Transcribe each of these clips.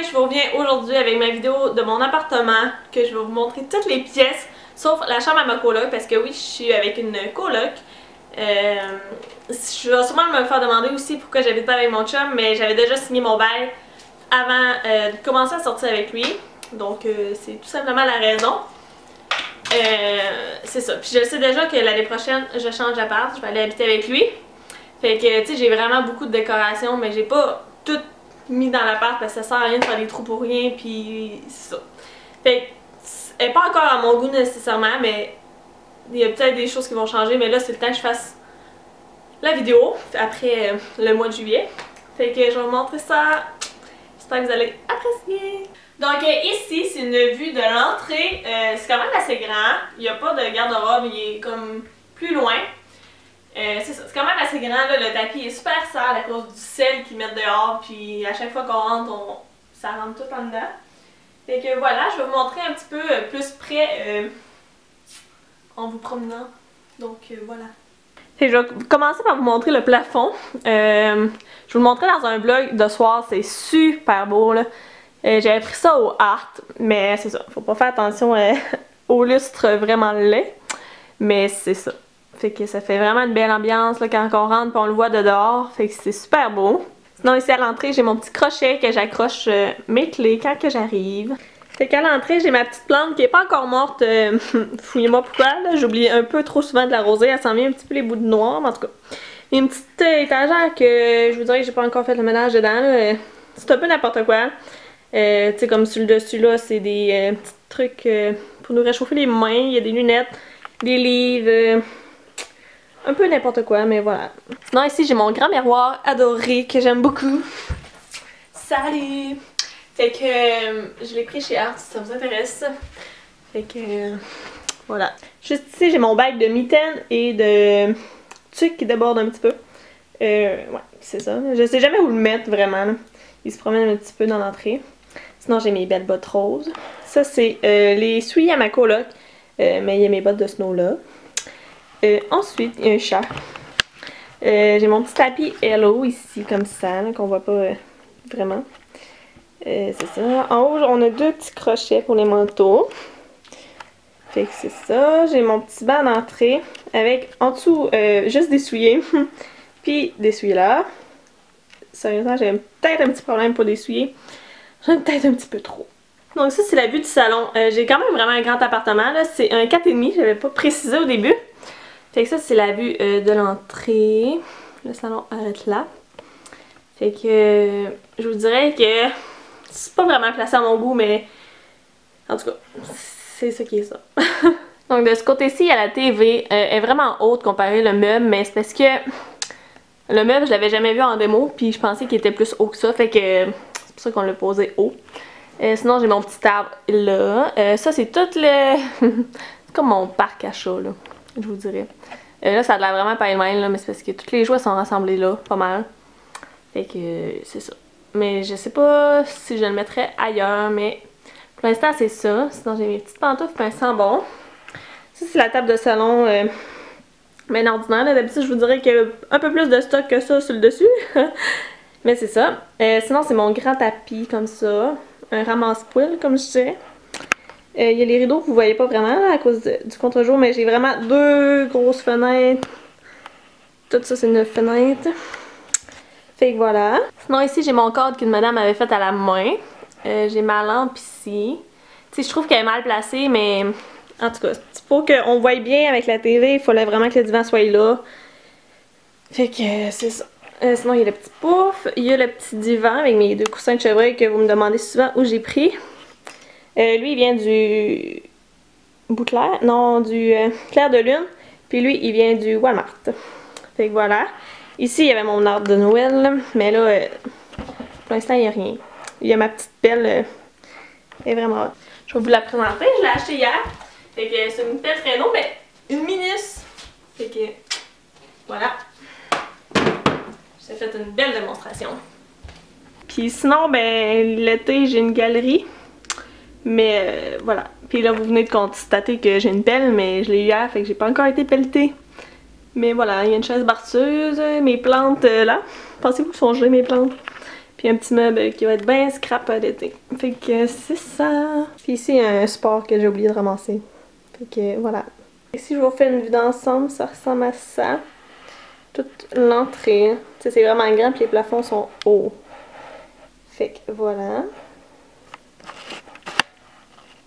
je vous reviens aujourd'hui avec ma vidéo de mon appartement, que je vais vous montrer toutes les pièces, sauf la chambre à ma coloc, parce que oui, je suis avec une coloc. Je vais sûrement me faire demander aussi pourquoi j'habite pas avec mon chum, mais j'avais déjà signé mon bail avant de commencer à sortir avec lui. Donc c'est tout simplement la raison. C'est ça. Puis je sais déjà que l'année prochaine, je change d'appart, je vais aller habiter avec lui. Fait que tu sais, j'ai vraiment beaucoup de décorations, mais j'ai pas tout mis dans l'appart parce que ça sert à rien de faire des trous pour rien, puis c'est ça. Fait que elle est pas encore à mon goût nécessairement, mais il y a peut-être des choses qui vont changer, mais là c'est le temps que je fasse la vidéo après le mois de juillet. Fait que je vais vous montrer ça. J'espère que vous allez apprécier. Donc ici, c'est une vue de l'entrée. C'est quand même assez grand. Il n'y a pas de garde-robe, il est comme plus loin. C'est ça, c'est quand même assez grand. Là. Le tapis est super sale à cause du sel qu'ils mettent dehors. Puis à chaque fois qu'on rentre, ça rentre tout en dedans. Fait que voilà, je vais vous montrer un petit peu plus près en vous promenant. Donc voilà. Fait que je vais commencer par vous montrer le plafond. Je vous le montrais dans un vlog de soir, c'est super beau là. J'avais pris ça au Art, mais c'est ça, faut pas faire attention au lustre vraiment laid. Mais c'est ça. Fait que ça fait vraiment une belle ambiance là, quand on rentre et on le voit de dehors. Fait que c'est super beau. Sinon ici à l'entrée, j'ai mon petit crochet que j'accroche mes clés quand que j'arrive. Fait qu'à l'entrée, j'ai ma petite plante qui est pas encore morte. Fouillez-moi pourquoi, j'oublie un peu trop souvent de l'arroser. Elle s'en vient un petit peu les bouts de noir, mais en tout cas. Il y a une petite étagère que je vous dirais que j'ai pas encore fait le ménage dedans. C'est un peu n'importe quoi. Tu sais, comme sur le dessus là, c'est des petits trucs pour nous réchauffer les mains. Il y a des lunettes, des livres, un peu n'importe quoi, mais voilà. Sinon ici, j'ai mon grand miroir adoré que j'aime beaucoup. Salut! Fait que je l'ai pris chez Art si ça vous intéresse. Fait que voilà. Juste ici, j'ai mon bac de mitaines et de tuque qui déborde un petit peu. Ouais, c'est ça. Je sais jamais où le mettre vraiment. Là. Il se promène un petit peu dans l'entrée. Sinon, j'ai mes belles bottes roses. Ça, c'est les souliers à ma coloc. Mais il y a mes bottes de snow là. Ensuite, il y a un chat. J'ai mon petit tapis Hello ici, comme ça, qu'on voit pas vraiment. C'est ça. En haut, on a deux petits crochets pour les manteaux. Fait que c'est ça. J'ai mon petit banc d'entrée avec en dessous juste des souliers. Puis des souliers là. Sérieusement, j'ai peut-être un petit problème pour les souliers. J'en ai peut-être un petit peu trop. Donc ça, c'est la vue du salon. J'ai quand même vraiment un grand appartement. C'est un 4,5. J'avais pas précisé au début. Fait que ça, c'est la vue de l'entrée. Le salon arrête là. Fait que je vous dirais que c'est pas vraiment placé à mon goût, mais en tout cas, c'est ça qui est ça. Donc de ce côté-ci, il y a la TV. Elle est vraiment haute comparée au meuble, mais c'est parce que le meuble, je l'avais jamais vu en démo, puis je pensais qu'il était plus haut que ça, fait que c'est pour ça qu'on l'a posé haut. Sinon, j'ai mon petit arbre là. Ça, c'est tout le... c'est comme mon parc à chat, là, je vous dirais. Là, ça a l'air vraiment pas mal, là, mais c'est parce que tous les jouets sont rassemblés là, pas mal. Fait que c'est ça. Mais je sais pas si je le mettrais ailleurs, mais pour l'instant c'est ça. Sinon j'ai mes petites pantoufles et un sambon. Ça c'est la table de salon bien ordinaire. D'habitude je vous dirais qu'il y a un peu plus de stock que ça sur le dessus. Mais c'est ça. Sinon c'est mon grand tapis comme ça. Un ramasse-poêle comme je disais. Il y a les rideaux que vous voyez pas vraiment là, à cause du contre-jour, mais j'ai vraiment deux grosses fenêtres. Tout ça c'est une fenêtre. Fait que voilà. Sinon ici j'ai mon cadre qu'une madame avait fait à la main. J'ai ma lampe ici. Tu sais, je trouve qu'elle est mal placée, mais en tout cas, pour qu'on voie bien avec la TV, il fallait vraiment que le divan soit là. Fait que c'est ça. Sinon il y a le petit pouf. Il y a le petit divan avec mes deux coussins de chevreuil que vous me demandez souvent où j'ai pris. Lui il vient du Boutelaire, non du Clair de Lune. Puis lui il vient du Walmart. Fait que voilà. Ici, il y avait mon arbre de Noël, mais là, pour l'instant, il n'y a rien. Il y a ma petite pelle, elle est vraiment hot. Je vais vous la présenter, je l'ai achetée hier. Fait que c'est une pelle traîneau, mais une minus. Fait que, voilà. J'ai fait une belle démonstration. Puis sinon, ben, l'été, j'ai une galerie. Mais voilà. Puis là, vous venez de constater que j'ai une pelle, mais je l'ai eu hier, fait que j'ai pas encore été pelletée. Mais voilà, il y a une chaise barceuse, mes plantes là. Pensez-vous que sont gelées mes plantes? Puis un petit meuble qui va être bien scrap à l'été. Fait que c'est ça. Puis ici, il y a un sport que j'ai oublié de ramasser. Fait que voilà. Ici, je vous refais une vue d'ensemble. Ça ressemble à ça. Toute l'entrée. Tu sais, c'est vraiment grand puis les plafonds sont hauts. Fait que voilà.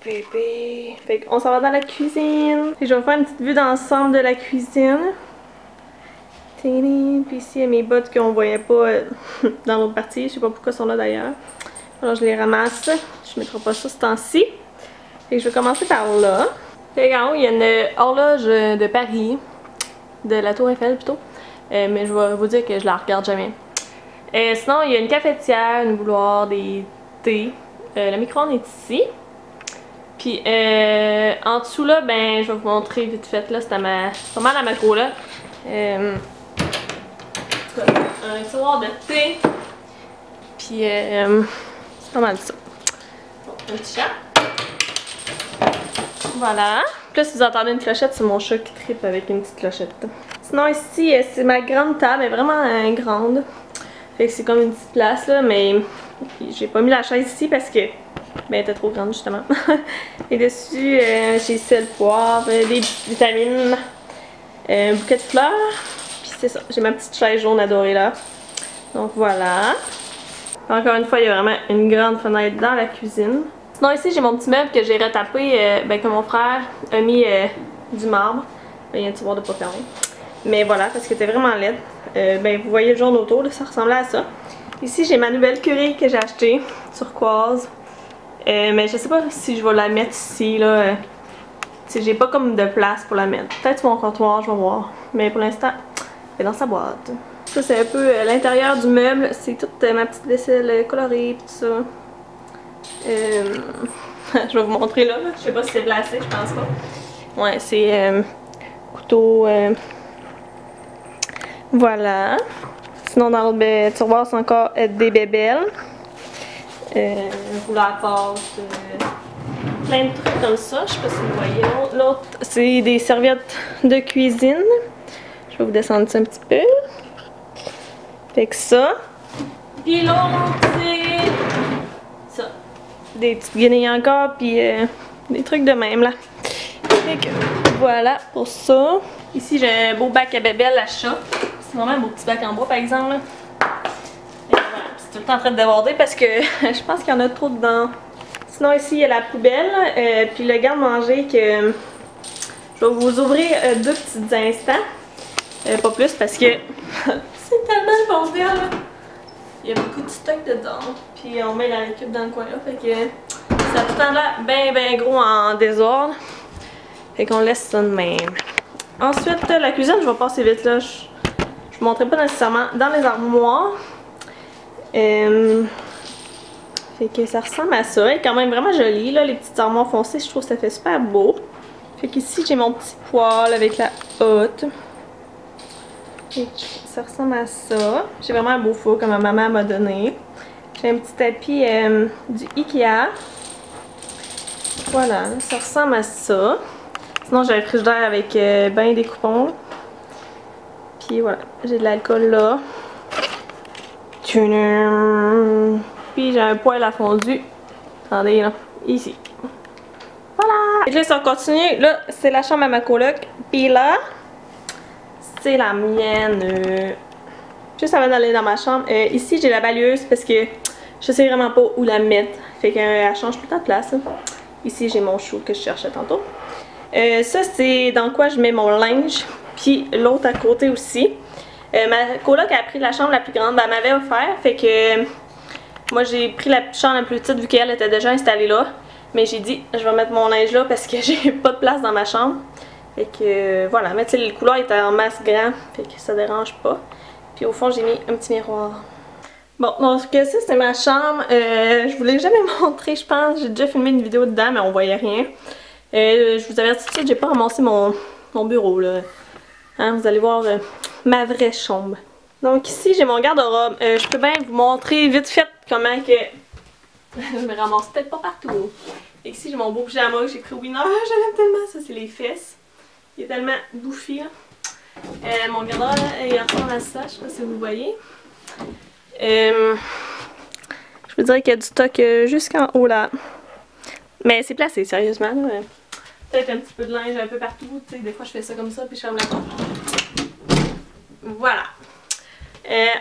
Bébé. Fait qu'on s'en va dans la cuisine. Et je vais vous faire une petite vue d'ensemble de la cuisine. Puis ici, il y a mes bottes qu'on voyait pas dans l'autre partie. Je sais pas pourquoi elles sont là d'ailleurs. Alors je les ramasse. Je mettrai pas ça ce temps-ci. Et je vais commencer par là. Fait qu'en haut, il y a une horloge de Paris. De la Tour Eiffel plutôt. Mais je vais vous dire que je la regarde jamais. Sinon, il y a une cafetière, une bouilloire, des thés. Le micro-ondes est ici. Puis en dessous là, ben je vais vous montrer vite fait là, c'est pas mal à ma coloc. Un tiroir de thé. Puis c'est pas mal ça. Bon, un petit chat. Voilà. Puis là, si vous entendez une clochette, c'est mon chat qui tripe avec une petite clochette. Sinon ici, c'est ma grande table, elle est vraiment grande. Fait que c'est comme une petite place là, mais j'ai pas mis la chaise ici parce que ben, elle était trop grande justement. Et dessus, j'ai sel, poivre, des vitamines, un bouquet de fleurs. Puis c'est ça, j'ai ma petite chaise jaune adorée là. Donc voilà. Encore une fois, il y a vraiment une grande fenêtre dans la cuisine. Sinon ici, j'ai mon petit meuble que j'ai retapé, ben, que mon frère a mis du marbre. Il y a un tiroir de pas fermé. Mais voilà, parce que c'était vraiment laid. Ben, vous voyez le jaune autour, là, ça ressemblait à ça. Ici, j'ai ma nouvelle curie que j'ai achetée, turquoise. Mais je sais pas si je vais la mettre ici, là. J'ai pas comme de place pour la mettre. Peut-être sur mon comptoir, je vais voir. Mais pour l'instant, elle est dans sa boîte. Ça, c'est un peu l'intérieur du meuble. C'est toute ma petite vaisselle colorée, tout ça. Je vais vous montrer là. Je sais pas si c'est placé, je pense pas. Ouais, c'est couteau. Voilà. Sinon, dans l'autre tiroir, c'est encore des bébelles. Rouleau à pâte. Plein de trucs comme ça. Je sais pas si vous voyez. L'autre, c'est des serviettes de cuisine. Je vais vous descendre ça un petit peu. Fait que ça. Puis l'autre, c'est ça. Des petites guenilles encore, puis des trucs de même là. Fait que voilà pour ça. Ici, j'ai un beau bac à bébelle à chat. C'est vraiment un beau petit bac en bois par exemple. Voilà. C'est tout le temps en train de déborder parce que je pense qu'il y en a trop dedans. Sinon ici, il y a la poubelle, puis le garde-manger que je vais vous ouvrir deux petits instants. Pas plus parce que c'est tellement le bordel là. Il y a beaucoup de stock dedans. Puis on met la récup dans le coin là. Fait que ça a tout le temps là ben gros en désordre. Fait qu'on laisse ça de même. Ensuite, la cuisine, je vais passer vite là. Je vous montrerai pas nécessairement dans les armoires. Fait que ça ressemble à ça. Elle est quand même vraiment jolie là. Les petites armoires foncées, je trouve que ça fait super beau. Fait qu'ici, j'ai mon petit poêle avec la hotte. Ça ressemble à ça. J'ai vraiment un beau four que ma maman m'a donné. J'ai un petit tapis du Ikea. Voilà, ça ressemble à ça. Sinon, j'ai un frigidaire avec ben des coupons. Puis voilà, j'ai de l'alcool là. Puis j'ai un poêle à fondu. Attendez là, ici. Voilà! Et là, si on continue, là, c'est la chambre à ma coloc. Puis là, c'est la mienne. Juste avant d'aller dans ma chambre. Ici, j'ai la balieuse parce que je sais vraiment pas où la mettre. Fait qu'elle change tout le temps de place. Ici, j'ai mon chou que je cherchais tantôt. Ça, c'est dans quoi je mets mon linge. Puis l'autre à côté aussi. Ma coloc a pris la chambre la plus grande. Ben, elle m'avait offert. Fait que moi, j'ai pris la chambre la plus petite vu qu'elle était déjà installée là. Mais j'ai dit, je vais mettre mon linge là parce que j'ai pas de place dans ma chambre. Fait que voilà, mais tu sais, le couloir est en masse grand, fait que ça dérange pas. Puis au fond, j'ai mis un petit miroir. Bon, donc ça, c'est ma chambre. Je vous l'ai jamais montré, je pense. J'ai déjà filmé une vidéo dedans, mais on voyait rien. Je vous avertis tout de suite, j'ai pas ramassé mon bureau, là. Hein, vous allez voir ma vraie chambre. Donc ici, j'ai mon garde-robe. Je peux bien vous montrer vite fait comment que... je me ramasse peut-être pas partout. Et ici, j'ai mon beau pyjama que j'ai pris au Winner. Je l'aime tellement, ça, c'est les fesses. Il est tellement bouffi, là. Mon garde-robe, il ressemble à ça, je sais pas si vous voyez. vous dirais qu'il y a du stock jusqu'en haut là. Mais c'est placé, sérieusement. Peut-être un petit peu de linge un peu partout. Tu sais, des fois je fais ça comme ça puis je ferme la porte. Voilà.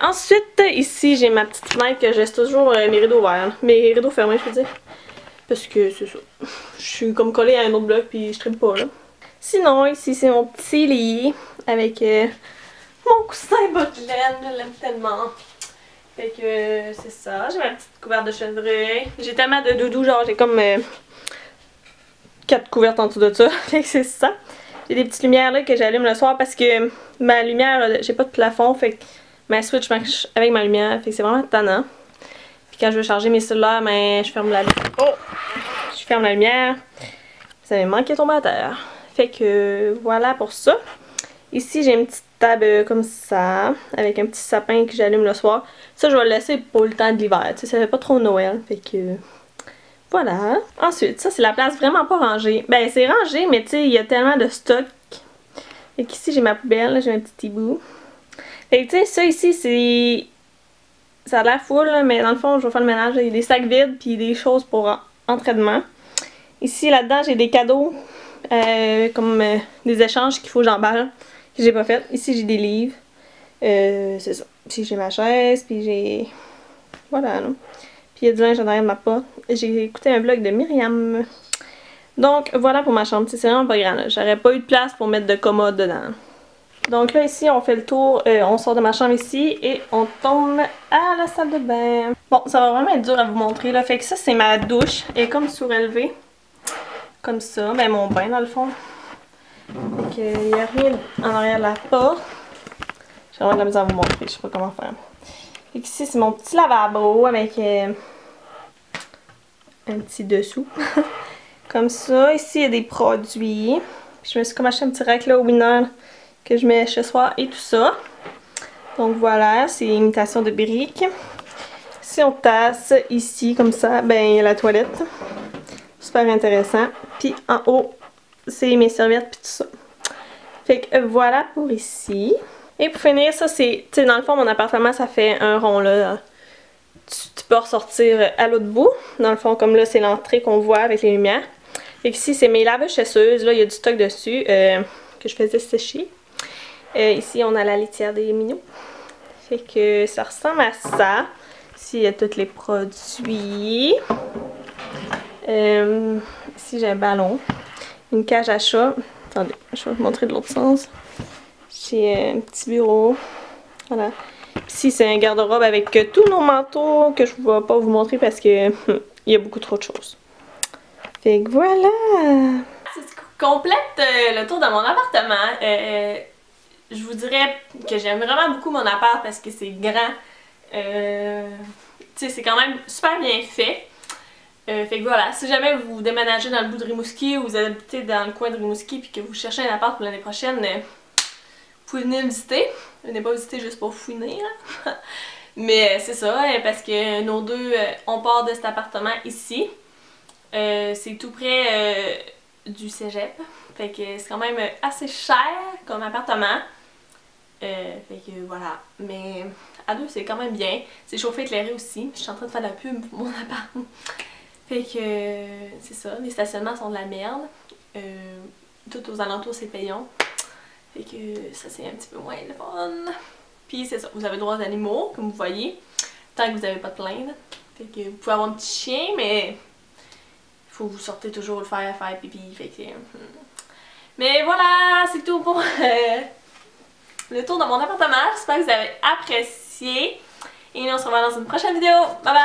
Ensuite, ici, j'ai ma petite fenêtre que je laisse toujours mes rideaux ouverts. Mes rideaux fermés, je veux dire. Parce que c'est ça. Je suis comme collée à un autre bloc puis je tripe pas là. Sinon, ici, c'est mon petit lit avec mon coussin bas de laine. Je l'aime tellement. Fait que c'est ça. J'ai ma petite couverte de chevreuil. J'ai tellement de doudou, genre j'ai comme 4 couvertes en dessous de ça. Fait que c'est ça. J'ai des petites lumières là que j'allume le soir parce que ma lumière, j'ai pas de plafond. Fait que ma Switch marche avec ma lumière. Fait que c'est vraiment tannant. Puis quand je veux charger mes cellulaires, ben, je ferme la lumière. Oh! Je ferme la lumière. Ça m'est manqué de tomber à terre. Fait que voilà pour ça. Ici, j'ai une petite table comme ça, avec un petit sapin que j'allume le soir. Ça, je vais le laisser pour le temps de l'hiver. Tu sais, ça fait pas trop Noël. Fait que voilà. Ensuite, ça, c'est la place vraiment pas rangée. Ben, c'est rangé, mais tu sais, il y a tellement de stock. Fait qu'ici, j'ai ma poubelle. J'ai un petit hibou. Fait que tu sais, ça ici, c'est... Ça a l'air full, là, mais dans le fond, je vais faire le ménage. Il y a des sacs vides puis des choses pour entraînement. Ici, là-dedans, j'ai des cadeaux, comme des échanges qu'il faut que j'emballe, que j'ai pas fait. Ici, j'ai des livres. C'est ça. Puis j'ai ma chaise, puis j'ai... Voilà, là. Puis il y a du linge en arrière de ma porte. J'ai écouté un vlog de Myriam. Donc, voilà pour ma chambre. C'est vraiment pas grand. J'aurais pas eu de place pour mettre de commode dedans. Donc là, ici, on fait le tour, on sort de ma chambre ici et on tombe à la salle de bain. Bon, ça va vraiment être dur à vous montrer, là. Fait que ça, c'est ma douche. Elle est comme surélevée. Comme ça. Ben, mon bain, dans le fond. Fait qu'il n'y a rien en arrière de la porte. J'ai vraiment de la misère à vous montrer. Je sais pas comment faire. Fait qu'ici, c'est mon petit lavabo avec un petit dessous. Comme ça. Ici, il y a des produits. Puis je me suis comme acheté un petit rack là au Winner que je mets chez soi et tout ça. Donc voilà, c'est imitation de briques. Si on tasse ici comme ça, ben il y a la toilette. Super intéressant. Puis en haut, c'est mes serviettes puis tout ça. Fait que voilà pour ici. Et pour finir, ça c'est, tu sais, dans le fond, mon appartement, ça fait un rond là. Tu peux ressortir à l'autre bout. Dans le fond, comme là, c'est l'entrée qu'on voit avec les lumières. Fait que ici, c'est mes laves-chasseuses. Là, il y a du stock dessus que je faisais sécher. Ici, on a la litière des minous. Fait que ça ressemble à ça. Ici, il y a tous les produits. Ici, j'ai un ballon. Une cage à chat. Attendez, je vais vous montrer de l'autre sens. J'ai un petit bureau. Voilà. Ici, c'est un garde-robe avec tous nos manteaux que je ne vais pas vous montrer parce que il y a beaucoup trop de choses. Fait que voilà! C'est ce qui complète le tour de mon appartement. Je vous dirais que j'aime vraiment beaucoup mon appart parce que c'est grand. Tu sais, c'est quand même super bien fait. Fait que voilà, si jamais vous déménagez dans le bout de Rimouski ou vous habitez dans le coin de Rimouski puis que vous cherchez un appart pour l'année prochaine, vous pouvez venir le visiter. Venez pas visiter juste pour fouiner, là. Mais c'est ça, parce que nos deux, on part de cet appartement ici. C'est tout près du cégep. Fait que c'est quand même assez cher comme appartement. Fait que voilà. Mais à deux, c'est quand même bien. C'est chauffé éclairé aussi. Je suis en train de faire de la pub pour mon appart. Fait que c'est ça. Les stationnements sont de la merde. Tout aux alentours, c'est payant. Fait que ça, c'est un petit peu moins le fun. Puis c'est ça. Vous avez le droit aux animaux, comme vous voyez. Tant que vous n'avez pas de plainte. Fait que vous pouvez avoir un petit chien, mais faut que vous sortez toujours le faire pipi. Fait que mais voilà, c'est tout pour le tour de mon appartement. J'espère que vous avez apprécié. Et nous on se revoit dans une prochaine vidéo. Bye bye!